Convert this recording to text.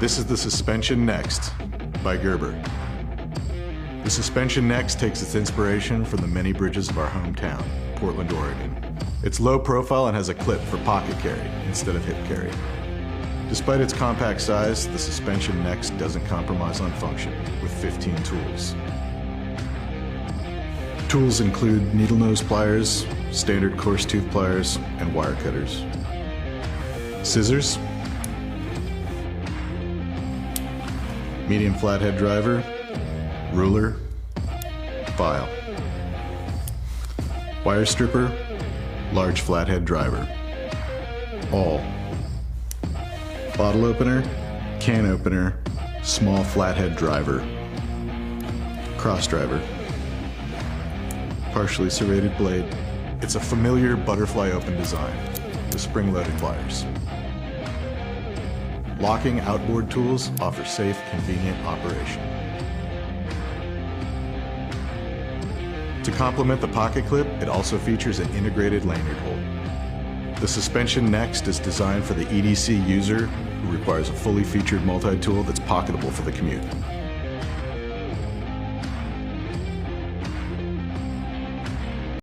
This is the Suspension-NXT by Gerber. The Suspension-NXT takes its inspiration from the many bridges of our hometown, Portland, Oregon. It's low profile and has a clip for pocket carry instead of hip carry. Despite its compact size, the Suspension-NXT doesn't compromise on function with 15 tools. Tools include needle nose pliers, standard coarse tooth pliers, and wire cutters. Scissors, medium flathead driver, ruler, file. Wire stripper, large flathead driver. Awl. Bottle opener, can opener, small flathead driver. Cross driver. Partially serrated blade. It's a familiar butterfly open design with spring-loaded pliers. Locking outboard tools offer safe, convenient operation. To complement the pocket clip, it also features an integrated lanyard hold. The Suspension-NXT is designed for the EDC user who requires a fully featured multi-tool that's pocketable for the commute.